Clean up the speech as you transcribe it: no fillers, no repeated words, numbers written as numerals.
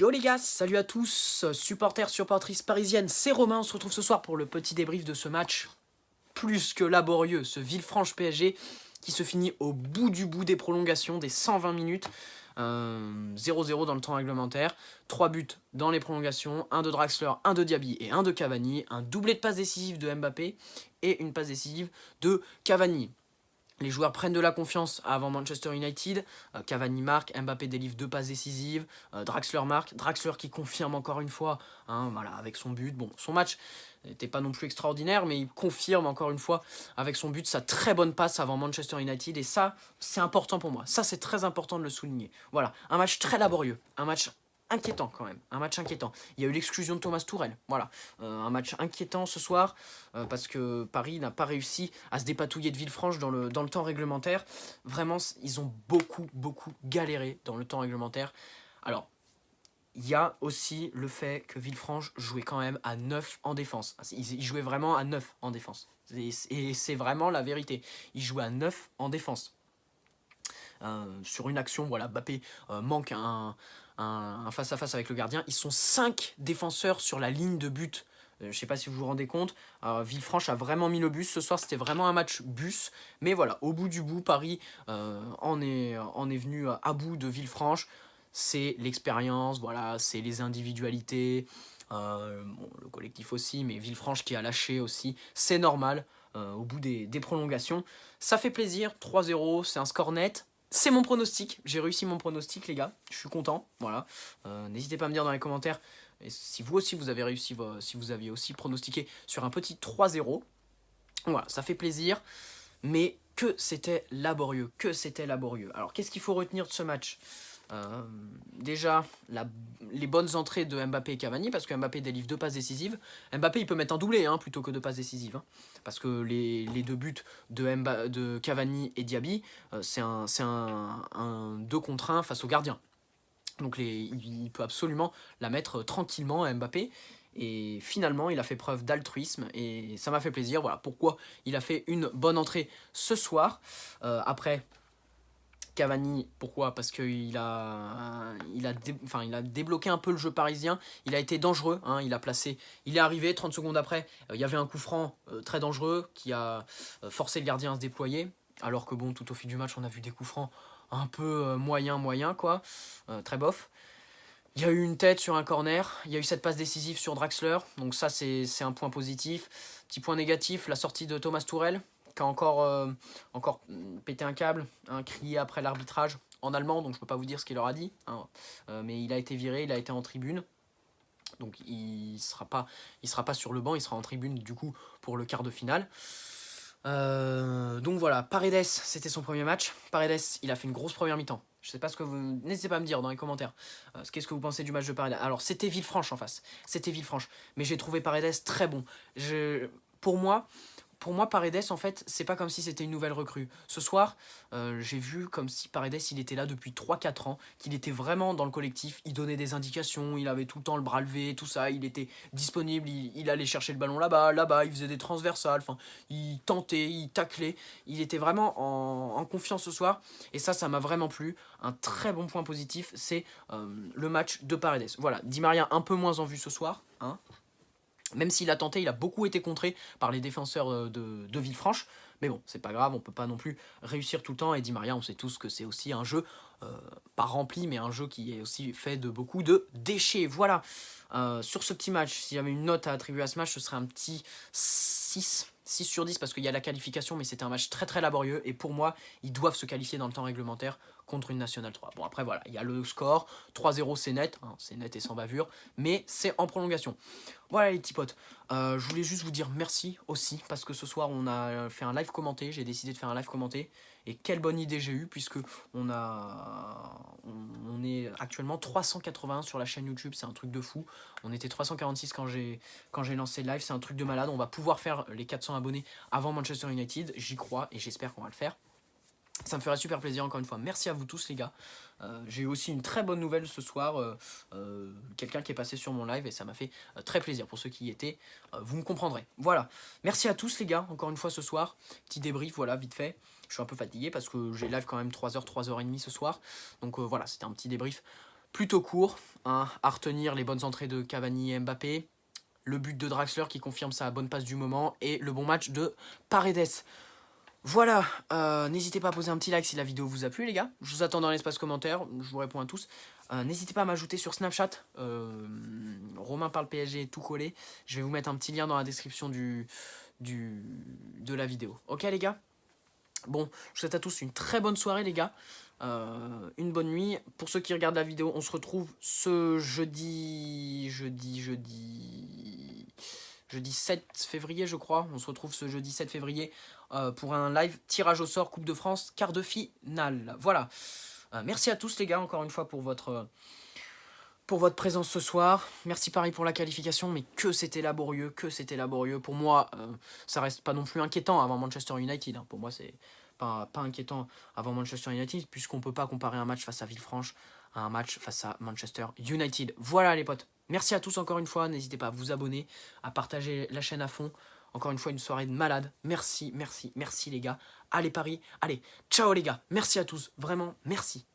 Yo les gars, salut à tous, supporters, supportrices parisiennes, c'est Romain, on se retrouve ce soir pour le petit débrief de ce match plus que laborieux, ce Villefranche PSG qui se finit au bout du bout des prolongations, des 120 minutes, 0-0 dans le temps réglementaire, 3 buts dans les prolongations, 1 de Draxler, 1 de Diaby et 1 de Cavani, un doublé de passes décisives de Mbappé et une passe décisive de Cavani. Les joueurs prennent de la confiance avant Manchester United. Cavani marque, Mbappé délivre 2 passes décisives, Draxler marque, Draxler qui confirme encore une fois, voilà, avec son but. Bon, son match n'était pas non plus extraordinaire, mais il confirme encore une fois avec son but sa très bonne passe avant Manchester United. Et ça, c'est important pour moi. Ça, c'est très important de le souligner. Voilà, un match très laborieux, un match inquiétant quand même, un match inquiétant. Il y a eu l'exclusion de Thomas Tourelle, voilà, un match inquiétant ce soir, parce que Paris n'a pas réussi à se dépatouiller de Villefranche dans le temps réglementaire. Vraiment, ils ont beaucoup galéré dans le temps réglementaire. Alors, il y a aussi le fait que Villefranche jouait quand même à 9 en défense. Ils jouaient vraiment à 9 en défense. Et c'est vraiment la vérité. Ils jouaient à 9 en défense. Sur une action, voilà, Mbappé manque un face-à-face avec le gardien. Ils sont 5 défenseurs sur la ligne de but. Je ne sais pas si vous vous rendez compte. Villefranche a vraiment mis le bus. Ce soir, c'était vraiment un match bus. Mais voilà, au bout du bout, Paris en est venu à bout de Villefranche. C'est l'expérience, voilà, c'est les individualités. Bon, le collectif aussi, mais Villefranche qui a lâché aussi. C'est normal. Au bout des prolongations. Ça fait plaisir, 3-0, c'est un score net. C'est mon pronostic, j'ai réussi mon pronostic les gars, je suis content, voilà. N'hésitez pas à me dire dans les commentaires et si vous aussi vous avez réussi, si vous aviez aussi pronostiqué sur un petit 3-0. Voilà, ça fait plaisir, mais que c'était laborieux, Alors qu'est-ce qu'il faut retenir de ce match ? Déjà, les bonnes entrées de Mbappé et Cavani, parce que Mbappé délivre 2 passes décisives. Mbappé, il peut mettre un doublé plutôt que 2 passes décisives. Parce que les 2 buts de Cavani et Diaby, c'est un 2 contre 1 face au gardien. Donc il peut absolument la mettre tranquillement, Mbappé. Et finalement, il a fait preuve d'altruisme et ça m'a fait plaisir. Voilà pourquoi il a fait une bonne entrée ce soir. Après, Cavani, pourquoi? Parce qu'il a débloqué un peu le jeu parisien. Il a été dangereux, il est arrivé 30 secondes après. Il y avait un coup franc très dangereux qui a forcé le gardien à se déployer. Alors que bon, tout au fil du match, on a vu des coups francs un peu moyen quoi, très bof. Il y a eu une tête sur un corner, il y a eu cette passe décisive sur Draxler, donc ça c'est un point positif. Petit point négatif, la sortie de Thomas Tourelle, qui a encore pété un câble, crié après l'arbitrage en allemand, donc je peux pas vous dire ce qu'il leur a dit, mais il a été viré, il a été en tribune. Donc il sera pas sur le banc, il sera en tribune du coup pour le quart de finale. Donc voilà, Paredes, c'était son premier match. Paredes, il a fait une grosse première mi-temps. Je sais pas ce que vous... N'hésitez pas à me dire dans les commentaires qu'est-ce que vous pensez du match de Paredes. Alors, c'était Villefranche en face. C'était Villefranche. Mais j'ai trouvé Paredes très bon. Pour moi, Paredes, en fait, c'est pas comme si c'était une nouvelle recrue. Ce soir, j'ai vu comme si Paredes, il était là depuis 3-4 ans, qu'il était vraiment dans le collectif, il donnait des indications, il avait tout le temps le bras levé, tout ça, il était disponible, il allait chercher le ballon là-bas, il faisait des transversales, il tentait, il taclait, il était vraiment en confiance ce soir, et ça m'a vraiment plu. Un très bon point positif, c'est le match de Paredes. Voilà, Di Maria un peu moins en vue ce soir, même s'il a tenté, il a beaucoup été contré par les défenseurs de Villefranche. Mais bon, c'est pas grave, on peut pas non plus réussir tout le temps. Et Di Maria, on sait tous que c'est aussi un jeu, pas rempli, mais un jeu qui est aussi fait de beaucoup de déchets. Voilà, sur ce petit match, si j'avais une note à attribuer à ce match, ce serait un petit 6 sur 10 parce qu'il y a la qualification, mais c'était un match très laborieux. Et pour moi, ils doivent se qualifier dans le temps réglementaire contre une Nationale 3. Bon, après, voilà, il y a le score, 3-0, c'est net et sans bavure, mais c'est en prolongation. Voilà les petits potes, je voulais juste vous dire merci aussi, parce que ce soir on a fait un live commenté, j'ai décidé de faire un live commenté, et quelle bonne idée j'ai eue, puisque on est actuellement 381 sur la chaîne YouTube, c'est un truc de fou, on était 346 quand j'ai lancé le live, c'est un truc de malade, on va pouvoir faire les 400 abonnés avant Manchester United, j'y crois, et j'espère qu'on va le faire. Ça me ferait super plaisir encore une fois. Merci à vous tous les gars. J'ai eu aussi une très bonne nouvelle ce soir. Quelqu'un qui est passé sur mon live et ça m'a fait très plaisir. Pour ceux qui y étaient, vous me comprendrez. Voilà. Merci à tous les gars. Encore une fois ce soir. Petit débrief, voilà, vite fait. Je suis un peu fatigué parce que j'ai live quand même 3h, 3h30 ce soir. Donc voilà, c'était un petit débrief plutôt court, hein, à retenir les bonnes entrées de Cavani et Mbappé, le but de Draxler qui confirme sa bonne passe du moment et le bon match de Paredes. Voilà, n'hésitez pas à poser un petit like si la vidéo vous a plu les gars. Je vous attends dans l'espace commentaire, je vous réponds à tous. N'hésitez pas à m'ajouter sur Snapchat, Romain parle PSG tout collé. Je vais vous mettre un petit lien dans la description de la vidéo. Ok les gars? Bon, je vous souhaite à tous une très bonne soirée les gars. Une bonne nuit. Pour ceux qui regardent la vidéo, on se retrouve ce jeudi 7 février je crois. On se retrouve ce jeudi 7 février pour un live tirage au sort Coupe de France, quart de finale. Voilà. Merci à tous les gars encore une fois pour votre présence ce soir. Merci pareil pour la qualification, mais que c'était laborieux, Pour moi, ça reste pas non plus inquiétant avant Manchester United. Hein. Pour moi, c'est pas inquiétant avant Manchester United, puisqu'on peut pas comparer un match face à Villefranche à un match face à Manchester United. Voilà les potes. Merci à tous encore une fois. N'hésitez pas à vous abonner, à partager la chaîne à fond. Encore une fois, une soirée de malade. Merci les gars. Allez Paris, allez, ciao les gars. Merci à tous, vraiment, merci.